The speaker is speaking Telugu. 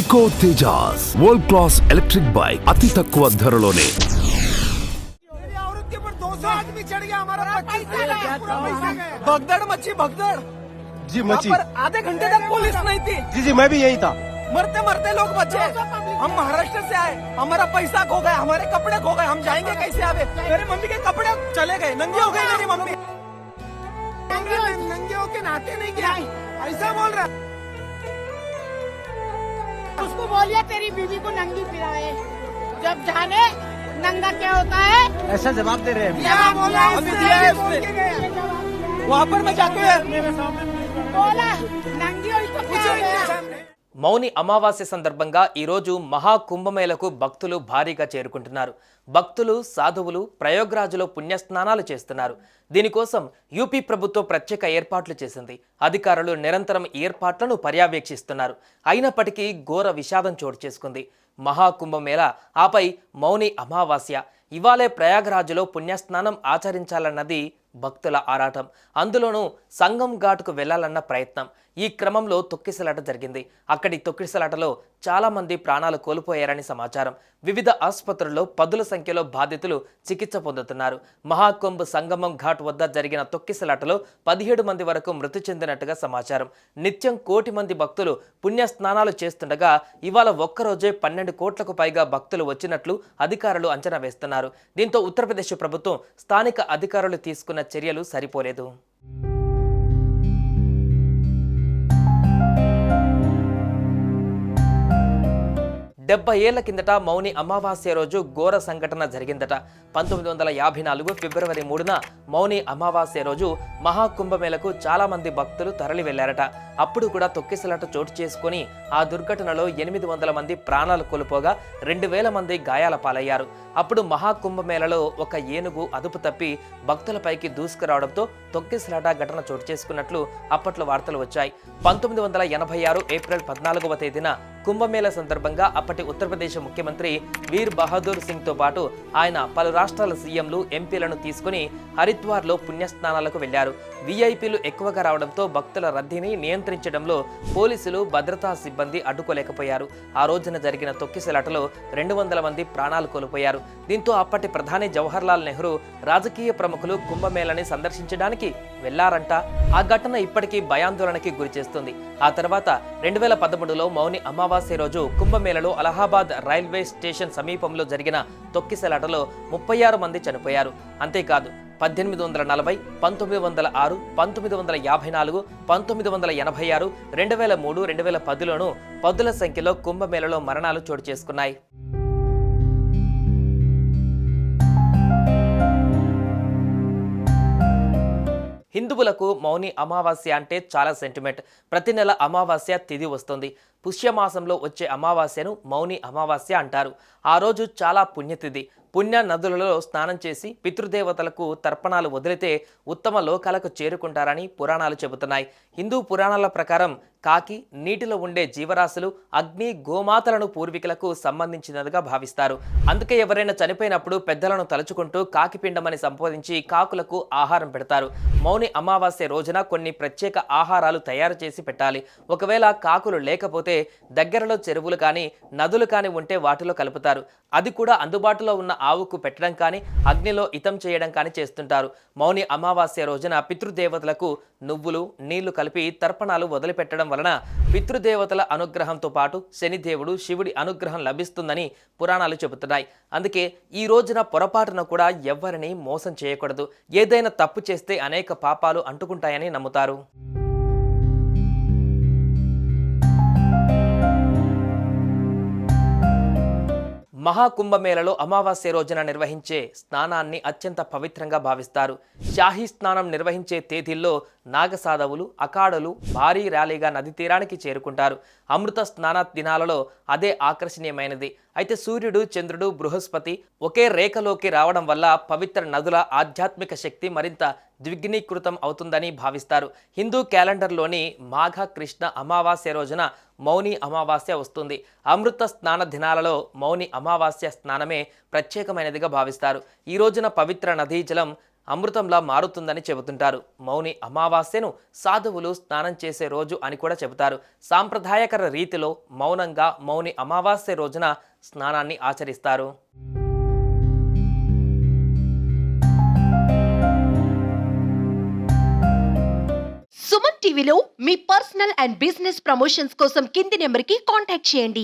Eco Tejas world class electric bike అతి తక్కువ ధరలోనే। भगदड़ मची भगदड़ जी मची। आधे घंटे तक पुलिस नहीं थी। जी मैं भी यही था। मरते मरते लोग बचे। हम महाराष्ट्र से आए, हमारा पैसा खो गया, हमारे कपड़े खो गए, हम जाएंगे कैसे? आवे मेरी मम्मी के कपड़े चले गए, नंगी हो गई मेरी मम्मी। नंगे होके नहाते नहीं क्या? ऐसा बोल रहा। उसको बोलिए तेरी बीवी को नंगी पिलाए, जब जाने नंगा क्या होता है। ऐसा जवाब दे रहे हैं। क्या बोला? वहाँ पर मैं जाके बोला नंगी हुई तो क्या हो गया? మౌని అమావాస్య సందర్భంగా ఈరోజు మహాకుంభమేళకు భక్తులు భారీగా చేరుకుంటున్నారు. భక్తులు సాధువులు ప్రయాగ్రాజ్లో పుణ్యస్నానాలు చేస్తున్నారు. దీనికోసం యూపీ ప్రభుత్వం ప్రత్యేక ఏర్పాట్లు చేసింది. అధికారులు నిరంతరం ఏర్పాట్లను పర్యవేక్షిస్తున్నారు. అయినప్పటికీ ఘోర విషాదం చోటు చేసుకుంది. మహాకుంభమేళ ఆపై మౌని అమావాస్య ఇవాళే ప్రయాగ్రాజ్లో పుణ్యస్నానం ఆచరించాలన్నది భక్తుల ఆరాటం. అందులోనూ సంగం ఘాట్కు వెళ్లాలన్న ప్రయత్నం. ఈ క్రమంలో తొక్కిసలాట జరిగింది. అక్కడి తొక్కిసలాటలో చాలా మంది ప్రాణాలు కోల్పోయారని సమాచారం. వివిధ ఆసుపత్రుల్లో పదుల సంఖ్యలో బాధితులు చికిత్స పొందుతున్నారు. మహాకుంభ్ సంగమం ఘాట్ వద్ద జరిగిన తొక్కిసలాటలో 17 మంది వరకు మృతి చెందినట్టుగా సమాచారం. నిత్యం 1 కోటి మంది భక్తులు పుణ్యస్నానాలు చేస్తుండగా ఇవాళ ఒక్కరోజే 12 కోట్లకు పైగా భక్తులు వచ్చినట్లు అధికారులు అంచనా వేస్తున్నారు. దీంతో ఉత్తరప్రదేశ్ ప్రభుత్వం స్థానిక అధికారులు తీసుకున్న చర్యలు సరిపోలేదు. 70 ఏళ్ల కిందట మౌని అమావాస్య రోజు ఘోర సంఘటన జరిగిందట. 1954 ఫిబ్రవరి 3న మౌని అమావాస్య రోజు మహాకుంభమేళకు చాలా మంది భక్తులు తరలి వెళ్లారట. అప్పుడు కూడా తొక్కిసలాట చోటు చేసుకుని ఆ దుర్ఘటనలో 800 మంది ప్రాణాలు కోల్పోగా 2000 మంది గాయాల పాలయ్యారు. అప్పుడు మహాకుంభమేళలో ఒక ఏనుగు అదుపు తప్పి భక్తులపైకి దూసుకురావడంతో తొక్కిసలాట ఘటన చోటు చేసుకున్నట్లు అప్పట్లో వార్తలు వచ్చాయి. 1986 ఏప్రిల్ 14వ తేదీన కుంభమేళ సందర్భంగా అప్పటి ఉత్తరప్రదేశ్ ముఖ్యమంత్రి వీర్ బహదూర్ సింగ్ తో పాటు ఆయన పలు రాష్ట్రాల సీఎంలు ఎంపీలను తీసుకుని హరిద్వార్లో పుణ్యస్నానాలకు వెళ్లారు. వీఐపీలు ఎక్కువగా రావడంతో భక్తుల రద్దీని నియంత్రించడంలో పోలీసులు భద్రతా సిబ్బంది అడ్డుకోలేకపోయారు. ఆ రోజున జరిగిన తొక్కిసలాటలో 200 మంది ప్రాణాలు కోల్పోయారు. దీంతో అప్పటి ప్రధాని జవహర్లాల్ నెహ్రూ రాజకీయ ప్రముఖులు కుంభమేళని సందర్శించడానికి వెళ్లారంట. ఆ ఘటన ఇప్పటికీ భయాందోళనకి గురిచేస్తుంది. ఆ తర్వాత 2013లో మౌని అమావాస్య రోజు కుంభమేళలో అలహాబాద్ రైల్వే స్టేషన్ సమీపంలో జరిగిన తొక్కిసలాటలో 36 మంది చనిపోయారు. అంతేకాదు 1840, 1906, 1954, 1986, 2003, 2010లోనూ పదుల సంఖ్యలో కుంభమేళలో మరణాలు చోటు చేసుకున్నాయి. హిందువులకు మౌని అమావాస్య అంటే చాలా సెంటిమెంట్. ప్రతి నెల అమావాస్య తిథి వస్తుంది. పుష్యమాసంలో వచ్చే అమావాస్యను మౌని అమావాస్య అంటారు. ఆ రోజు చాలా పుణ్యతిథి. పుణ్య నదులలో స్నానం చేసి పితృదేవతలకు తర్పణాలు వదిలితే ఉత్తమ లోకాలకు చేరుకుంటారని పురాణాలు చెబుతున్నాయి. హిందూ పురాణాల ప్రకారం కాకి, నీటిలో ఉండే జీవరాశులు, అగ్ని, గోమాతలను పూర్వీకులకు సంబంధించినదిగా భావిస్తారు. అందుకే ఎవరైనా చనిపోయినప్పుడు పెద్దలను తలుచుకుంటూ కాకి పిండమని సంబోధించి కాకులకు ఆహారం పెడతారు. మౌని అమావాస్య రోజున కొన్ని ప్రత్యేక ఆహారాలు తయారు చేసి పెట్టాలి. ఒకవేళ కాకులు లేకపోతే దగ్గరలో చెరువులు కానీ నదులు కానీ ఉంటే వాటిలో కలుపుతారు. అది కూడా అందుబాటులో ఉన్న ఆవుకు పెట్టడం కానీ అగ్నిలో ఇతం చేయడం కానీ చేస్తుంటారు. మౌని అమావాస్య రోజున పితృదేవతలకు నువ్వులు, నీళ్లు కలిపి తర్పణాలు వదిలిపెట్టడం వలన పితృదేవతల అనుగ్రహంతో పాటు శనిదేవుడు, శివుడి అనుగ్రహం లభిస్తుందని పురాణాలు చెబుతున్నాయి. అందుకే ఈ రోజున పొరపాటున కూడా ఎవ్వరిని మోసం చేయకూడదు. ఏదైనా తప్పు చేస్తే అనేక పాపాలు అంటుకుంటాయని నమ్ముతారు. మహాకుంభమేళలో అమావాస్య రోజున నిర్వహించే స్నానాన్ని అత్యంత పవిత్రంగా భావిస్తారు. షాహీ స్నానం నిర్వహించే తేదీల్లో నాగసాధవులు, అఖాడలు భారీ ర్యాలీగా నది తీరానికి చేరుకుంటారు. అమృత స్నాన దినాలలో అదే ఆకర్షణీయమైనది. అయితే సూర్యుడు, చంద్రుడు, బృహస్పతి ఒకే రేఖలోకి రావడం వల్ల పవిత్ర నదుల ఆధ్యాత్మిక శక్తి మరింత ద్విగుణీకృతం అవుతుందని భావిస్తారు. హిందూ క్యాలెండర్లోని మాఘ కృష్ణ అమావాస్య రోజున మౌని అమావాస్య వస్తుంది. అమృత స్నాన దినాలలో మౌని అమావాస్య స్నానమే ప్రత్యేకమైనదిగా భావిస్తారు. ఈ రోజున పవిత్ర నదీ జలం అమృతంలా మారుతుందని చెబుతుంటారు. మౌని అమావాస్యను సాధువులు స్నానం చేసే రోజు అని కూడా చెబుతారు. సాంప్రదాయకర రీతిలో మౌనంగా మౌని అమావాస్య రోజున స్నానాన్ని ఆచరిస్తారు. సుమన్ టీవీలో మీ పర్సనల్ అండ్ బిజినెస్ ప్రమోషన్స్ కోసం కింది నెంబర్కి కాంటాక్ట్ చేయండి.